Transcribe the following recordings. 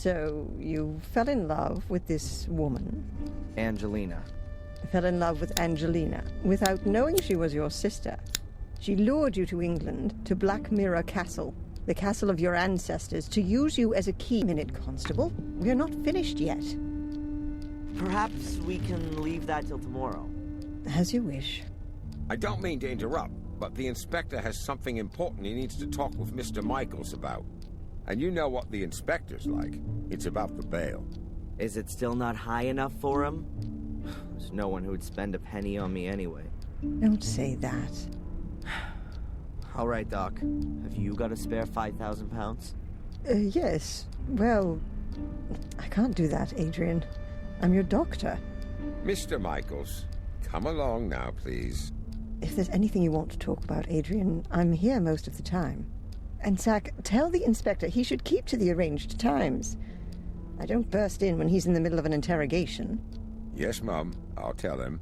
So, you fell in love with this woman? Angelina. Fell in love with Angelina, without knowing she was your sister. She lured you to England, to Black Mirror Castle, the castle of your ancestors, to use you as a key. Minute, Constable. We're not finished yet. Perhaps we can leave that till tomorrow. As you wish. I don't mean to interrupt, but the inspector has something important he needs to talk with Mr. Michaels about. And you know what the inspector's like. It's about the bail. Is it still not high enough for him? There's no one who would spend a penny on me anyway. Don't say that. All right, Doc. Have you got a spare 5,000 pounds? Yes. Well, I can't do that, Adrian. I'm your doctor. Mr. Michaels, come along now, please. If there's anything you want to talk about, Adrian, I'm here most of the time. And Zach, tell the inspector he should keep to the arranged times. I don't burst in when he's in the middle of an interrogation. Yes, Mum. I'll tell him.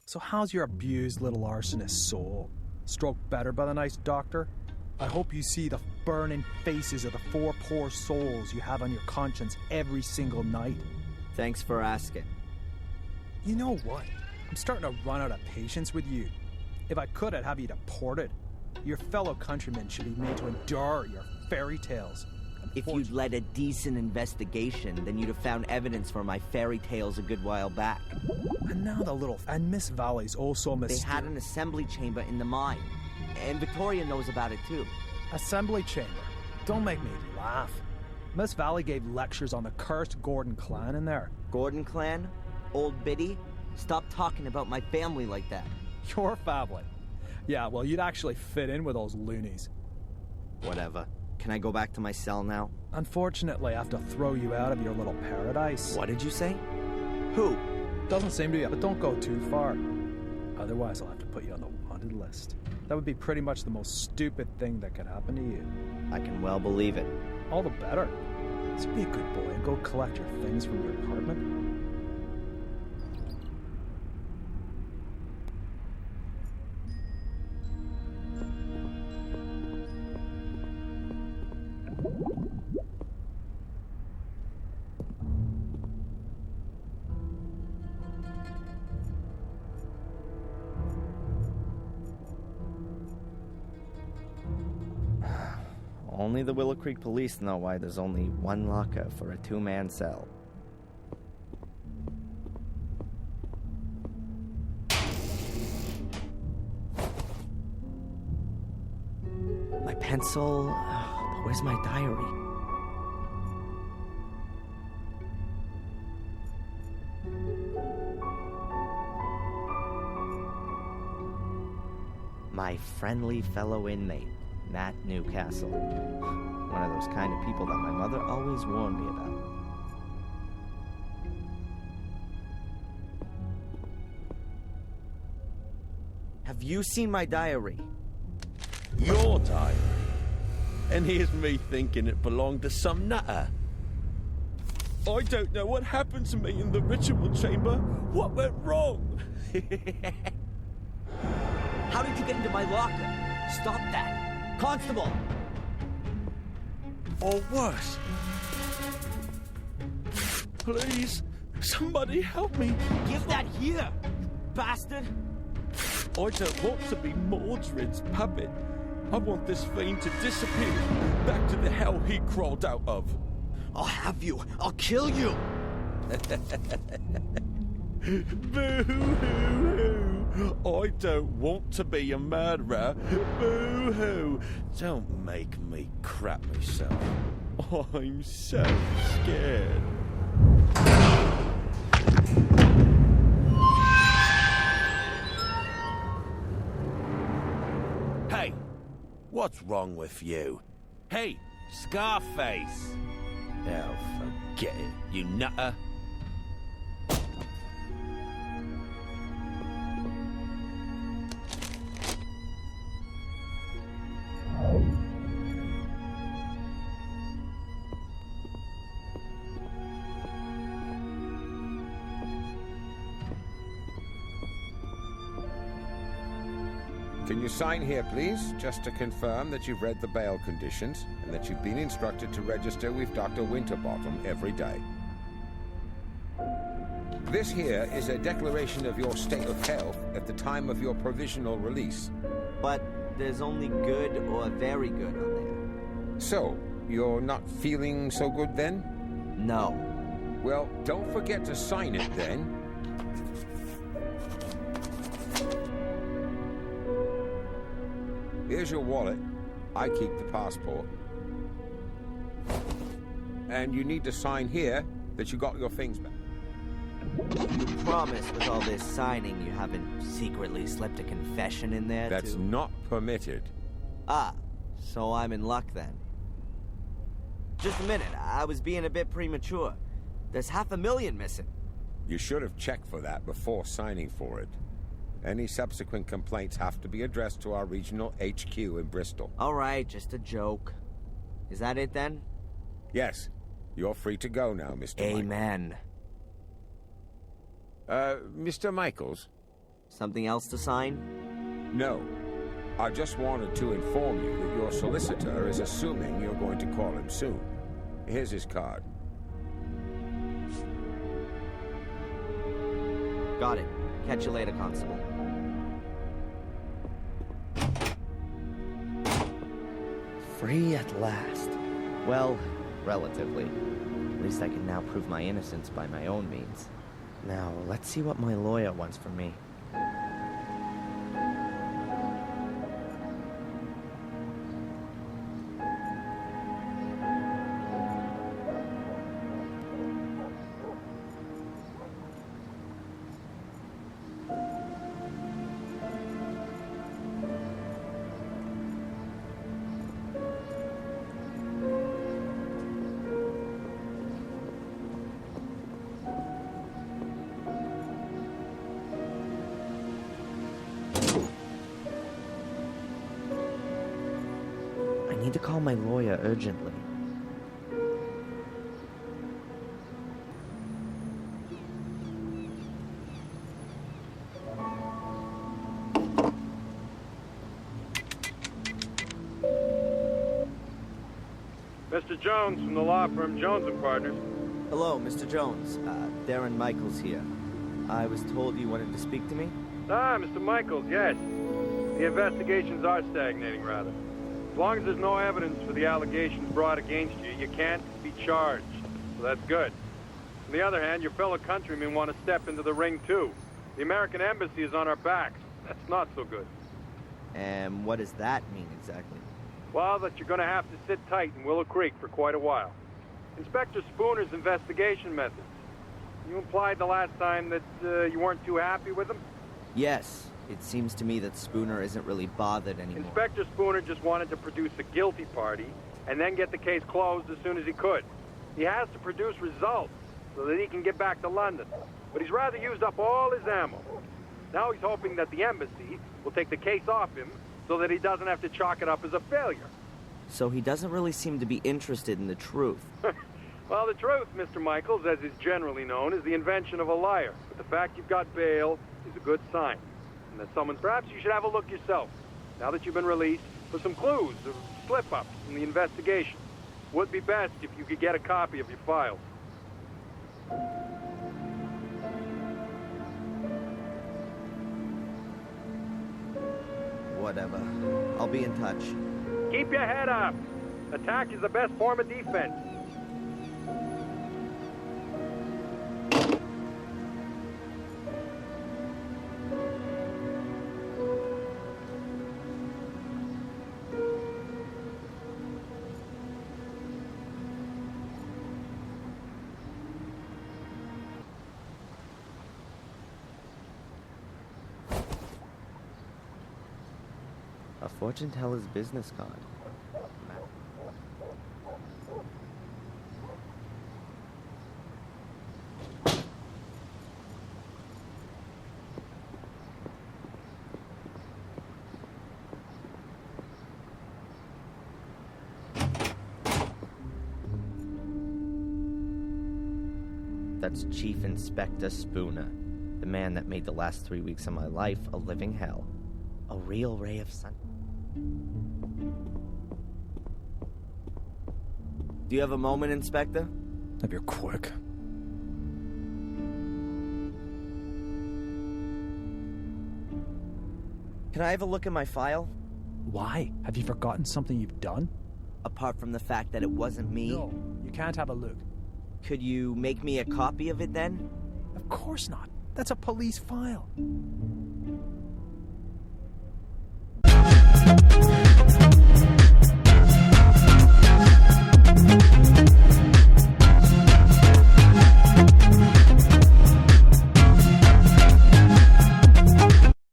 So how's your abused little arsonist soul? Stroke better by the nice doctor? I hope you see the burning faces of the 4 poor souls you have on your conscience every single night. Thanks for asking. You know what? I'm starting to run out of patience with you. If I could, I'd have you deported. Your fellow countrymen should be made to endure your fairy tales. If you'd led a decent investigation, then you'd have found evidence for my fairy tales a good while back. And now and Miss Valley's also mysterious. They had an assembly chamber in the mine. And Victoria knows about it too. Assembly chamber? Don't make me laugh. Miss Valley gave lectures on the cursed Gordon clan in there. Gordon clan? Old Biddy? Stop talking about my family like that. Your family? Yeah, well, you'd actually fit in with those loonies. Whatever. Can I go back to my cell now? Unfortunately, I have to throw you out of your little paradise. What did you say? Who? Doesn't seem to be, but don't go too far. Otherwise, I'll have to put you on the wanted list. That would be pretty much the most stupid thing that could happen to you. I can well believe it. All the better. So be a good boy and go collect your things from your apartment. Only the Willow Creek police know why there's only one locker for a 2-man cell. My pencil... but where's my diary? My friendly fellow inmate, Matt Newcastle. One of those kind of people that my mother always warned me about. Have you seen my diary? Your diary? And here's me thinking it belonged to some nutter. I don't know what happened to me in the ritual chamber. What went wrong? How did you get into my locker? Stop that. Constable! Or worse. Please, somebody help me. Give that here, you bastard! I don't want to be Mordred's puppet. I want this fiend to disappear back to the hell he crawled out of. I'll have you. I'll kill you. Boo-hoo-hoo. I don't want to be a murderer. Boo-hoo. Don't make me crap myself. I'm so scared. Hey, what's wrong with you? Hey, Scarface. Oh, forget it, you nutter. Can Can you sign here, please, just to confirm that you've read the bail conditions and that you've been instructed to register with Dr. Winterbottom every day? This here is a declaration of your state of health at the time of your provisional release. But there's only good or very good on So, you're not feeling so good then? there. No. Well, don't forget to sign it then. Here's your wallet. I keep the passport. And you need to sign here that you got your things back. You promise with all this signing you haven't secretly slipped a confession in there That's too? not permitted. Ah, so I'm in luck then. Just a minute, I was being a bit premature. There's $500,000 missing. You should have checked for that before signing for it. Any subsequent complaints have to be addressed to our regional HQ in Bristol. All right, just a joke. Is that it then? Yes, you're free to go now, Mr. Amen. Mr. Michaels? Something else to sign? No. I just wanted to inform you that your solicitor is assuming you're going to call him soon. Here's his card. Got it. Catch you later, Constable. Free at last. Well, relatively. At least I can now prove my innocence by my own means. Now, let's see what my lawyer wants from me. I need to call my lawyer urgently. Mr. Jones from the law firm Jones & Partners. Hello, Mr. Jones. Darren Michaels here. I was told you wanted to speak to me? Ah, Mr. Michaels, yes. The investigations are stagnating, rather. As long as there's no evidence for the allegations brought against you, you can't be charged. So that's good. On the other hand, your fellow countrymen want to step into the ring, too. The American embassy is on our backs. That's not so good. And what does that mean exactly? Well, that you're going to have to sit tight in Willow Creek for quite a while. Inspector Spooner's investigation methods. You implied the last time that you weren't too happy with them? Yes, it seems to me that Spooner isn't really bothered anymore. Inspector Spooner just wanted to produce a guilty party and then get the case closed as soon as he could. He has to produce results so that he can get back to London. But he's rather used up all his ammo. Now he's hoping that the embassy will take the case off him so that he doesn't have to chalk it up as a failure. So he doesn't really seem to be interested in the truth. Well, the truth, Mr. Michaels, as is generally known, is the invention of a liar. But the fact you've got bail is a good sign. And that summons, perhaps you should have a look yourself, now that you've been released, for some clues or slip-ups in the investigation. Would be best if you could get a copy of your files. Whatever. I'll be in touch. Keep your head up. Attack is the best form of defense. A fortune teller's business card. That's Chief Inspector Spooner, the man that made the last 3 weeks of my life a living hell. A real ray of sun. Do you have a moment, Inspector? If you're quick. Can I have a look at my file? Why? Have you forgotten something you've done? Apart from the fact that it wasn't me, No, you can't have a look. could you make me a copy of it then? Of course not. That's a police file.